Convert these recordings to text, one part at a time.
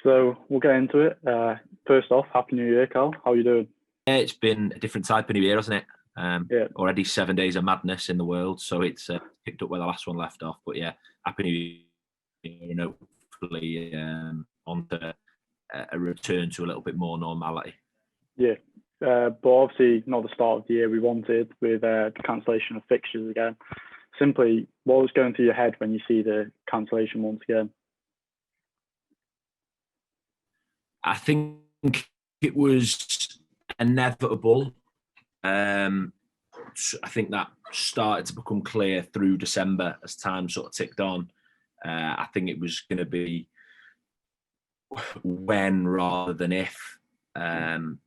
So we'll get into it. First off, Happy New Year, Cal. How are you doing? Yeah, it's been a different type of New Year, hasn't it? Yeah. Already 7 days of madness in the world, so it's picked up where the last one left off. But yeah, Happy New Year, and hopefully on to a return to a little bit more normality. Yeah. But obviously not the start of the year we wanted with the cancellation of fixtures again. Simply, what was going through your head when you see the cancellation once again? I think it was inevitable. I think that started to become clear through December as time sort of ticked on. I think it was going to be when rather than if. And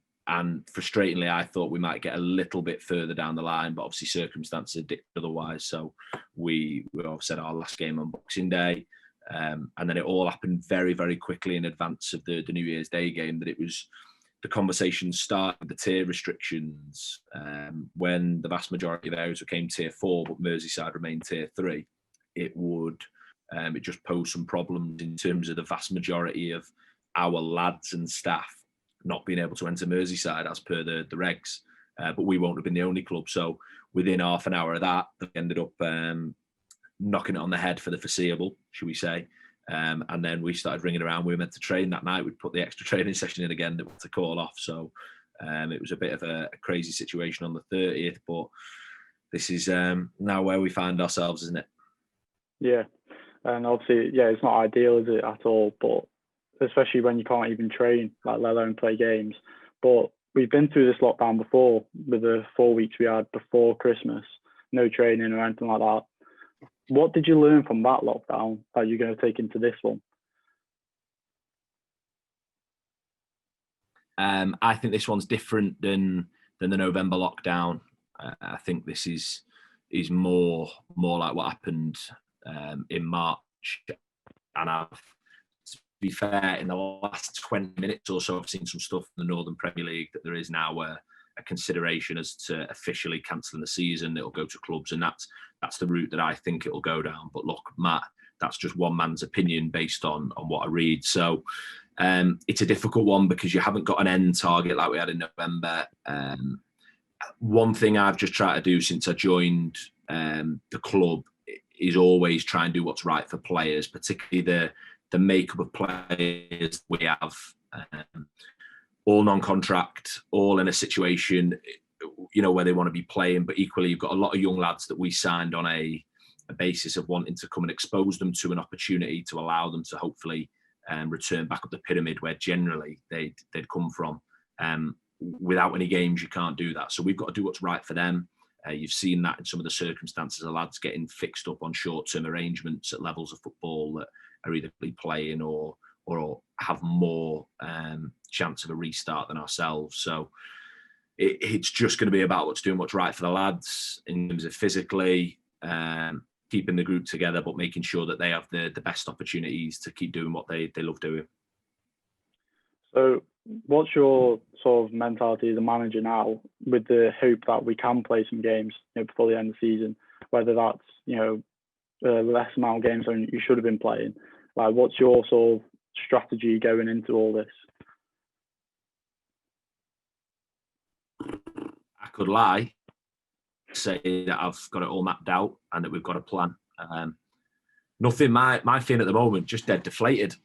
frustratingly, I thought we might get a little bit further down the line, but obviously circumstances dictated otherwise. So we obviously had our last game on Boxing Day. And then it all happened very, very quickly in advance of the New Year's Day game, that it was the conversation started, the tier restrictions, when the vast majority of areas became tier 4, but Merseyside remained tier 3, it just posed some problems in terms of the vast majority of our lads and staff not being able to enter Merseyside as per the regs. But we won't have been the only club. So within half an hour of that, they ended up knocking it on the head for the foreseeable, should we say. And then we started ringing around. We were meant to train that night. We'd put the extra training session in again that we had to call off. So it was a bit of a crazy situation on the 30th. But this is now where we find ourselves, isn't it? Yeah. And obviously, yeah, it's not ideal, is it, at all? But especially when you can't even train, like let alone play games. But we've been through this lockdown before with the 4 weeks we had before Christmas, no training or anything like that. What did you learn from that lockdown that you're going to take into this one? I think this one's different than the November lockdown. I think this is more like what happened in March. And to be fair, in the last 20 minutes or so, I've seen some stuff in the Northern Premier League that there is now a consideration as to officially cancelling the season. It'll go to clubs, and that's the route that I think it'll go down. But look, Matt, that's just one man's opinion based on what I read. So it's a difficult one because you haven't got an end target like we had in November. One thing I've just tried to do since I joined the club is always try and do what's right for players, particularly the makeup of players we have. All non-contract, all in a situation, where they want to be playing, but equally you've got a lot of young lads that we signed on a basis of wanting to come and expose them to an opportunity to allow them to hopefully return back up the pyramid where generally they'd come from. Without any games, you can't do that. So we've got to do what's right for them. You've seen that in some of the circumstances of lads getting fixed up on short-term arrangements at levels of football that are either playing or have more chance of a restart than ourselves. So it's just going to be about what's right for the lads in terms of physically keeping the group together, but making sure that they have the best opportunities to keep doing what they love doing. So what's your sort of mentality as a manager now, with the hope that we can play some games before the end of the season, whether that's less amount of games than you should have been playing? Like, what's your sort of strategy going into all this? I could lie, say that I've got it all mapped out and that we've got a plan. Nothing. My feeling at the moment, just dead deflated.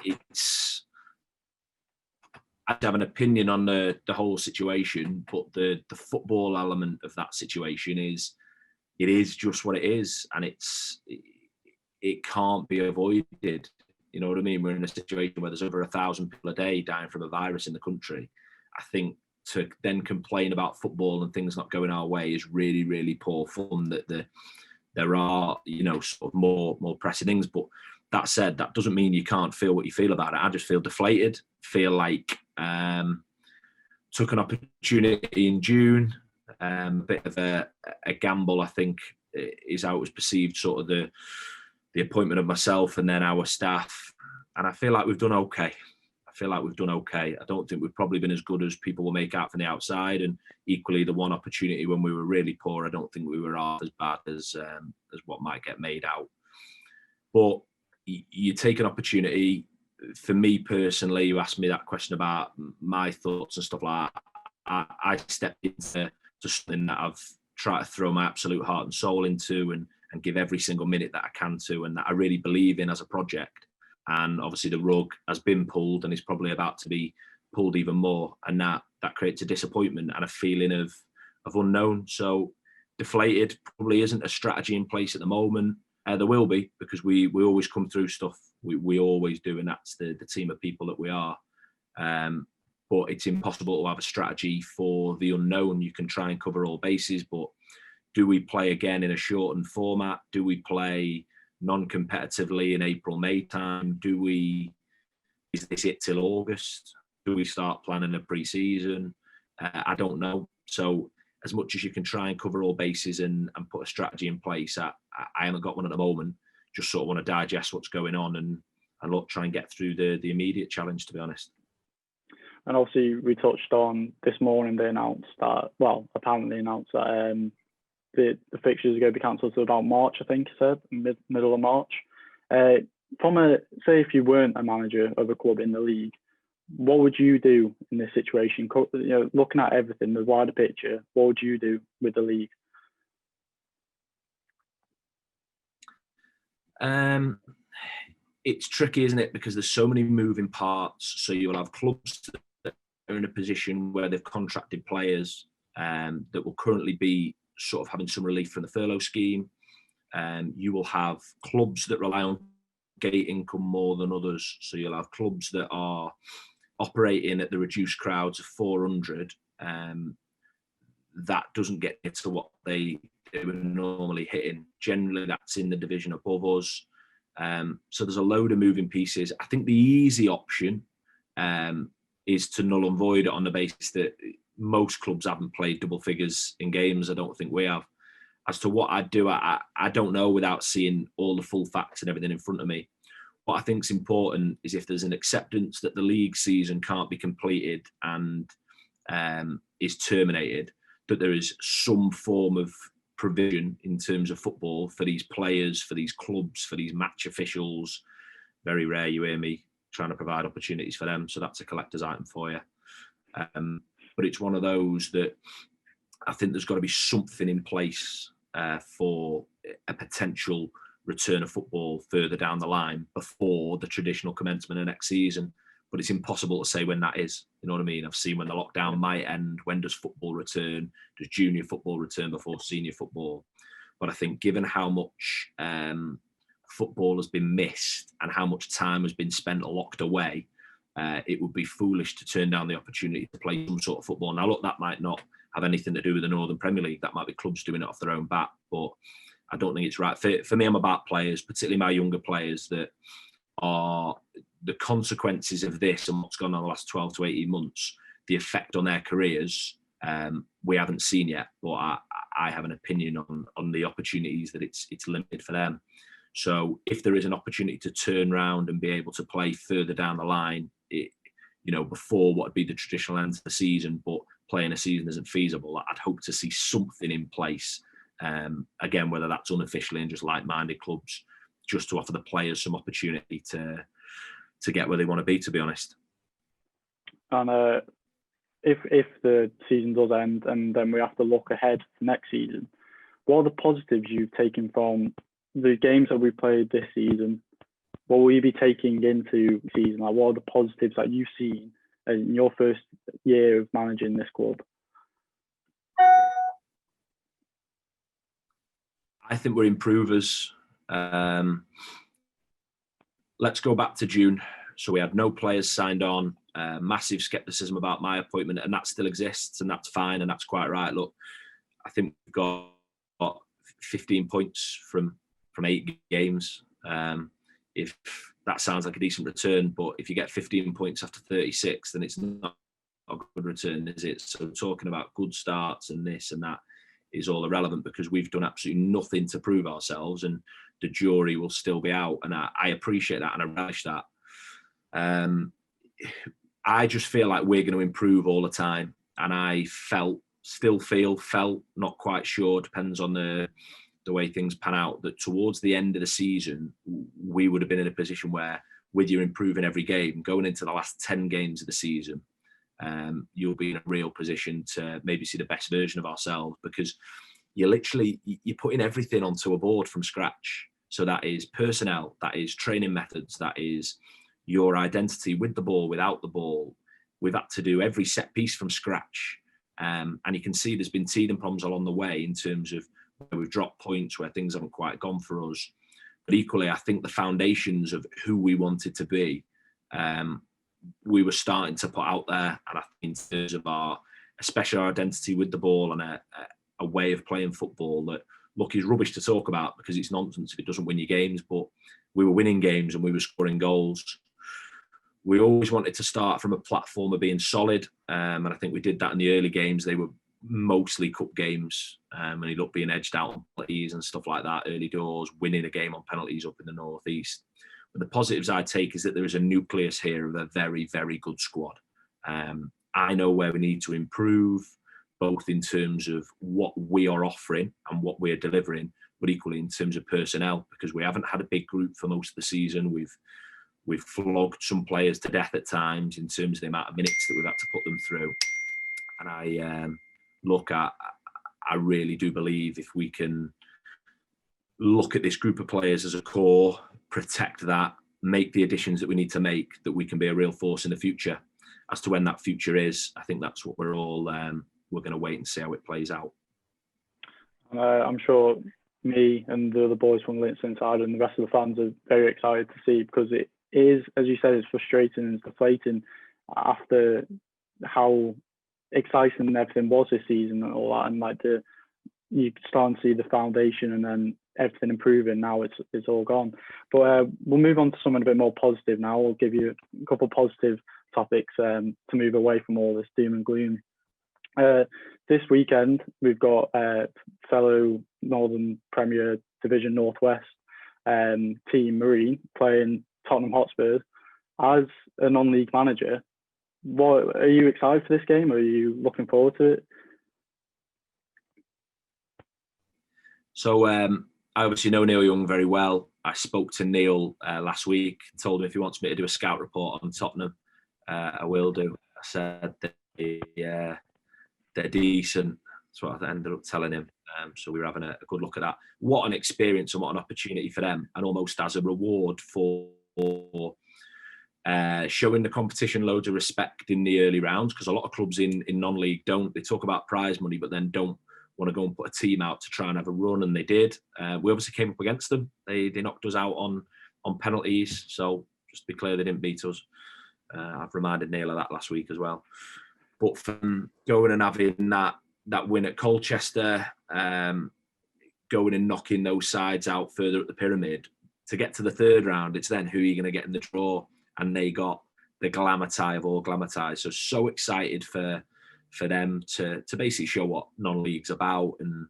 It's. I have an opinion on the whole situation, but the football element of that situation is just what it is, and it can't be avoided. You know what I mean? We're in a situation where there's over 1,000 people a day dying from a virus in the country. I think to then complain about football and things not going our way is really, really poor fun. That there are, sort of more pressing things. But that said, that doesn't mean you can't feel what you feel about it. I just feel deflated. Feel like took an opportunity in June. A bit of a gamble, I think, is how it was perceived. Sort of the appointment of myself and then our staff, and I feel like we've done okay. I don't think we've probably been as good as people will make out from the outside, and equally the one opportunity when we were really poor, I don't think we were half as bad as what might get made out. But you take an opportunity, for me personally, you asked me that question about my thoughts and stuff like that. I stepped into something that I've tried to throw my absolute heart and soul into and give every single minute that I can to, and that I really believe in as a project. And obviously the rug has been pulled and is probably about to be pulled even more. And that creates a disappointment and a feeling of unknown. So deflated probably isn't a strategy in place at the moment. There will be, because we always come through stuff. We always do, and that's the team of people that we are. But it's impossible to have a strategy for the unknown. You can try and cover all bases, but do we play again in a shortened format? Do we play non-competitively in April, May time? Is this it till August? Do we start planning a pre-season? I don't know. So as much as you can try and cover all bases and put a strategy in place, I haven't got one at the moment. Just sort of want to digest what's going on and look, try and get through the immediate challenge, to be honest. And obviously, we touched on this morning, they announced that, well, apparently announced that the fixtures are going to be cancelled to about March, I think he said, middle of March. Say if you weren't a manager of a club in the league, what would you do in this situation? You know, looking at everything, the wider picture, what would you do with the league? It's tricky, isn't it? Because there's so many moving parts. So you'll have clubs that are in a position where they've contracted players that will currently be sort of having some relief from the furlough scheme. You will have clubs that rely on gate income more than others. So you'll have clubs that are operating at the reduced crowds of 400. That doesn't get to what they were normally hitting. Generally, that's in the division above us. So there's a load of moving pieces. I think the easy option is to null and void it on the basis that most clubs haven't played double figures in games. I don't think we have. As to what I'd do, I don't know without seeing all the full facts and everything in front of me. What I think is important is if there's an acceptance that the league season can't be completed and is terminated, that there is some form of provision in terms of football for these players, for these clubs, for these match officials. Very rare you hear me trying to provide opportunities for them. So that's a collector's item for you. But it's one of those that I think there's got to be something in place for a potential return of football further down the line before the traditional commencement of next season. But it's impossible to say when that is. You know what I mean? I've seen when the lockdown might end. When does football return? Does junior football return before senior football? But I think given how much football has been missed and how much time has been spent locked away, it would be foolish to turn down the opportunity to play some sort of football. Now, look, that might not have anything to do with the Northern Premier League. That might be clubs doing it off their own bat. But I don't think it's right. For me, I'm about players, particularly my younger players, that are the consequences of this and what's gone on the last 12 to 18 months, the effect on their careers, we haven't seen yet. But I have an opinion on the opportunities that it's limited for them. So if there is an opportunity to turn around and be able to play further down the line, before what would be the traditional end of the season, but playing a season isn't feasible, I'd hope to see something in place. Again, whether that's unofficially and just like-minded clubs, just to offer the players some opportunity to get where they want to be honest. And if the season does end and then we have to look ahead to next season, what are the positives you've taken from the games that we played this season? What will you be taking into the season? Like, what are the positives that you've seen in your first year of managing this club? I think we're improvers. Let's go back to June. So we had no players signed on, massive scepticism about my appointment, and that still exists, and that's fine, and that's quite right. Look, I think we've got 15 points from 8 games. If that sounds like a decent return, but if you get 15 points after 36, then it's not a good return, is it? So talking about good starts and this and that is all irrelevant, because we've done absolutely nothing to prove ourselves, and the jury will still be out. And I appreciate that and I relish that. I just feel like we're going to improve all the time. And I felt, not quite sure, depends on the way things pan out, that towards the end of the season, we would have been in a position where with you improving every game, going into the last 10 games of the season, you'll be in a real position to maybe see the best version of ourselves, because you're putting everything onto a board from scratch. So that is personnel, that is training methods, that is your identity with the ball, without the ball. We've had to do every set piece from scratch. And you can see there's been teething problems along the way in terms of where we've dropped points, where things haven't quite gone for us. But equally, I think the foundations of who we wanted to be, we were starting to put out there. And I think in terms of especially our identity with the ball and a way of playing football that, look, is rubbish to talk about because it's nonsense if it doesn't win you games, but we were winning games and we were scoring goals. We always wanted to start from a platform of being solid, and I think we did that in the early games. They were mostly cup games, and he looked being edged out on penalties and stuff like that early doors, winning a game on penalties up in the northeast. But the positives I take is that there is a nucleus here of a very, very good squad. I know where we need to improve, both in terms of what we are offering and what we're delivering, but equally in terms of personnel, because we haven't had a big group for most of the season. We've flogged some players to death at times in terms of the amount of minutes that we've had to put them through. And I really do believe if we can look at this group of players as a core, protect that, make the additions that we need to make, that we can be a real force in the future. As to when that future is, I think that's what we're all we're going to wait and see how it plays out. I'm sure me and the other boys from Mcintyre and the rest of the fans are very excited to see, because it is, as you said, it's frustrating and deflating after how exciting everything was this season and all that, and like you start to see the foundation and then everything improving. Now it's all gone. But we'll move on to something a bit more positive now. We'll give you a couple of positive topics to move away from all this doom and gloom. This weekend we've got fellow Northern Premier Division Northwest team Marine playing Tottenham Hotspur. As a non-league manager, what are you excited for this game? Are you looking forward to it? So I obviously know Neil Young very well. I spoke to Neil last week, told him if he wants me to do a scout report on Tottenham, I will do. I said they're decent. That's what I ended up telling him. So we were having a good look at that. What an experience and what an opportunity for them, and almost as a reward for showing the competition loads of respect in the early rounds, because a lot of clubs in non-league don't. They talk about prize money, but then don't want to go and put a team out to try and have a run, and they did. We obviously came up against them. They knocked us out on penalties, so just to be clear, they didn't beat us. I've reminded Neil of that last week as well. But from going and having that win at Colchester, going and knocking those sides out further up the pyramid, to get to the third round, it's then who are you going to get in the draw? And they got the glamour tie of all glamour ties. So excited for them to basically show what non-league's about. And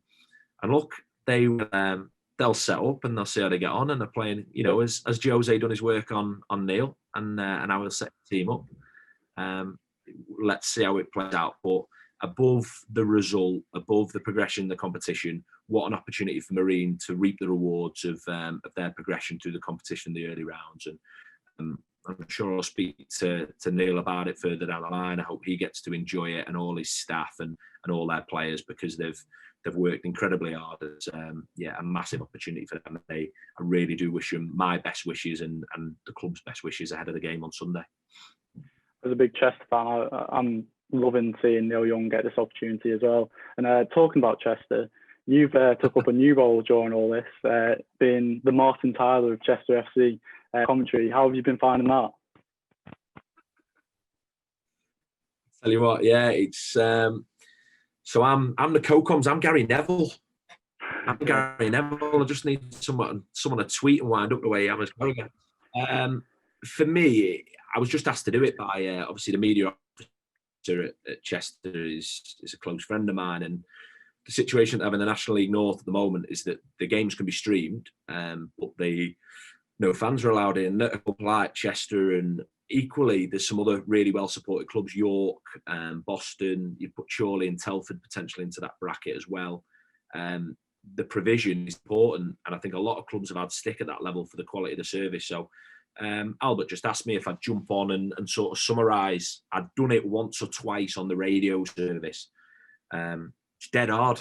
look, they'll set up and they'll see how they get on, and they're playing, as Jose done his work on Neil, and I will set the team up. Let's see how it plays out. But above the result, above the progression in the competition, what an opportunity for Marine to reap the rewards of their progression through the competition in the early rounds. And I'm sure I'll speak to Neil about it further down the line. I hope he gets to enjoy it, and all his staff and all their players, because they've worked incredibly hard. It's a massive opportunity for them. I really do wish them my best wishes and the club's best wishes ahead of the game on Sunday. As a big Chester fan, I'm loving seeing Neil Young get this opportunity as well. And talking about Chester, you've took up a new role during all this, being the Martin Tyler of Chester FC commentary. How have you been finding that? Tell you what, yeah, it's so I'm the co-coms. I'm Gary Neville. Gary Neville. I just need someone to tweet and wind up the way I was going. For me, I was just asked to do it by obviously the media officer at Chester is a close friend of mine, and the situation having the National League North at the moment is that the games can be streamed, but no fans are allowed in. A club like Chester, and equally there's some other really well supported clubs, York, Boston. You put Chorley and Telford potentially into that bracket as well. The provision is important, and I think a lot of clubs have had stick at that level for the quality of the service. So Albert just asked me if I'd jump on and sort of summarise. I'd done it once or twice on the radio service. It's dead hard.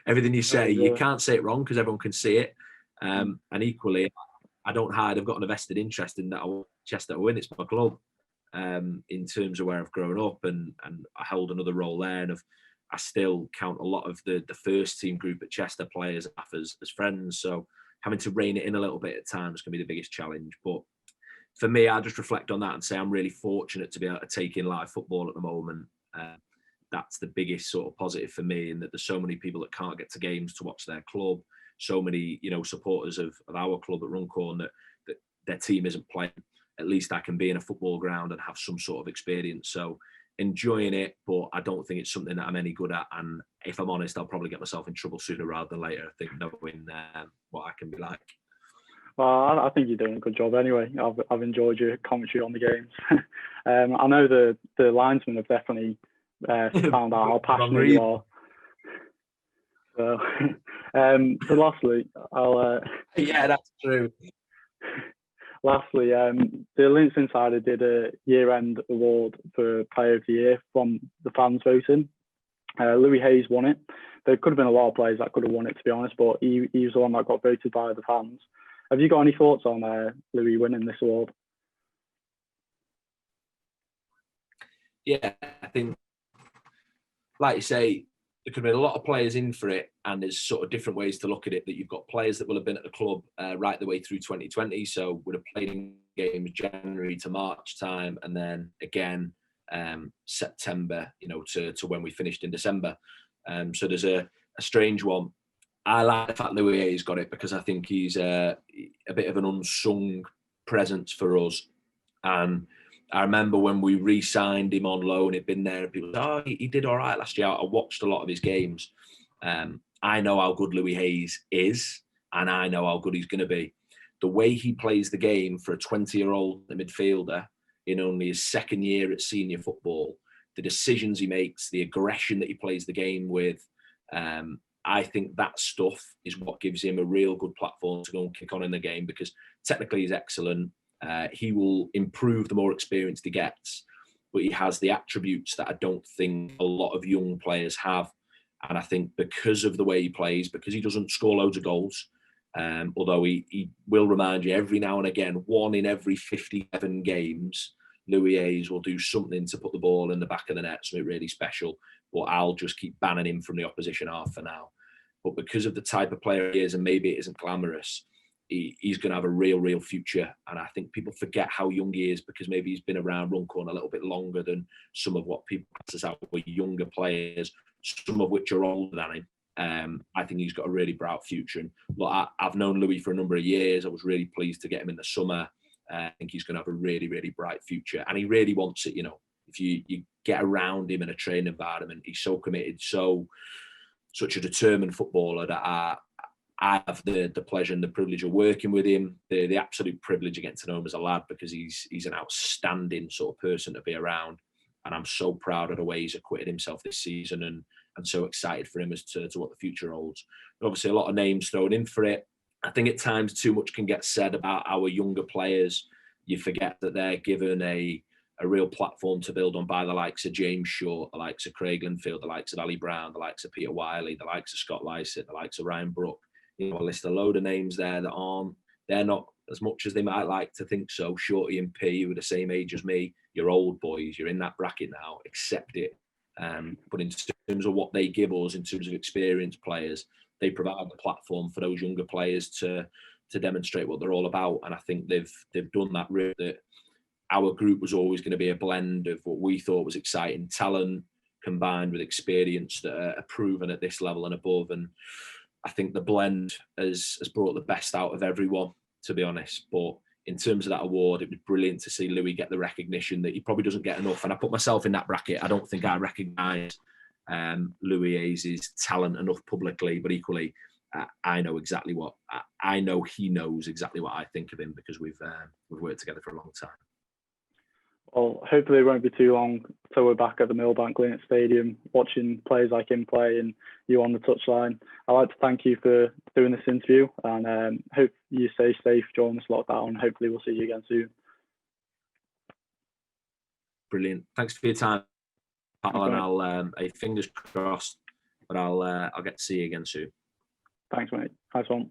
Everything you say, you can't say it wrong because everyone can see it. And equally, I don't hide. I've got an vested interest in that. I want Chester to win. It's my club. In terms of where I've grown up, and I held another role there, and I still count a lot of the first team group at Chester players as friends. So having to rein it in a little bit at times can be the biggest challenge. But for me, I just reflect on that and say I'm really fortunate to be able to take in live football at the moment. That's the biggest sort of positive for me, in that there's so many people that can't get to games to watch their club. So many, supporters of our club at Runcorn that their team isn't playing. At least I can be in a football ground and have some sort of experience. So enjoying it, but I don't think it's something that I'm any good at. And if I'm honest, I'll probably get myself in trouble sooner rather than later, I think, knowing what I can be like. Well, I think you're doing a good job anyway. I've enjoyed your commentary on the games. I know the linesmen have definitely found out how passionate you are. So lastly, yeah, that's true. Lastly, the Links Insider did a year-end award for Player of the Year from the fans voting. Louis Hayes won it. There could have been a lot of players that could have won it, to be honest, but he was the one that got voted by the fans. Have you got any thoughts on Louis winning this award? Yeah, I think, like you say, there could have been a lot of players in for it, and there's sort of different ways to look at it. That you've got players that will have been at the club right the way through 2020, so would have played in games January to March time, and then again September, to when we finished in December. So there's a strange one. I like the fact Louis Hayes got it because I think he's a bit of an unsung presence for us. And I remember when we re-signed him on loan, he'd been there and people said, oh, he did all right last year. I watched a lot of his games. I know how good Louis Hayes is, and I know how good he's going to be. The way he plays the game for a 20-year-old midfielder in only his second year at senior football, the decisions he makes, the aggression that he plays the game with, I think that stuff is what gives him a real good platform to go and kick on in the game, because technically he's excellent. He will improve the more experienced he gets, but he has the attributes that I don't think a lot of young players have. And I think because of the way he plays, because he doesn't score loads of goals, although he will remind you every now and again, 1 in every 57 games, Louis Hayes will do something to put the ball in the back of the net, something really special. But I'll just keep banning him from the opposition half for now. But because of the type of player he is, and maybe it isn't glamorous, he's going to have a real future. And I think people forget how young he is because maybe he's been around Runcorn a little bit longer than some of what people class as our younger players, some of which are older than him. I think he's got a really bright future. And look, I've known Louis for a number of years. I was really pleased to get him in the summer. I think he's going to have a really bright future. And he really wants it, If you get around him in a training environment, he's so committed, such a determined footballer that I have the pleasure and the privilege of working with him, the absolute privilege of getting to know him as a lad, because he's an outstanding sort of person to be around. And I'm so proud of the way he's acquitted himself this season, and so excited for him as to what the future holds. And obviously, a lot of names thrown in for it. I think at times too much can get said about our younger players. You forget that they're given a real platform to build on by the likes of James Short, the likes of Craig Linfield, the likes of Ali Brown, the likes of Peter Wiley, the likes of Scott Lycett, the likes of Ryan Brook. I list a load of names there that they're not as much as they might like to think so. Shorty and P, who are the same age as me, you're old boys, you're in that bracket now, accept it. But in terms of what they give us, in terms of experienced players, they provide the platform for those younger players to demonstrate what they're all about. And I think they've done that really. That our group was always going to be a blend of what we thought was exciting talent combined with experience that are proven at this level and above. And I think the blend has brought the best out of everyone, to be honest. But in terms of that award, it was brilliant to see Louis get the recognition that he probably doesn't get enough. And I put myself in that bracket. I don't think I recognise Louis Hayes' talent enough publicly, but equally, I know exactly I know he knows exactly what I think of him, because we've worked together for a long time. Well, hopefully it won't be too long till we're back at the Millbank Linux Stadium watching players like him play and you on the touchline. I'd like to thank you for doing this interview, and hope you stay safe during this lockdown. Hopefully we'll see you again soon. Brilliant. Thanks for your time, Pal, and I'll fingers crossed, but I'll get to see you again soon. Thanks, mate. Nice one.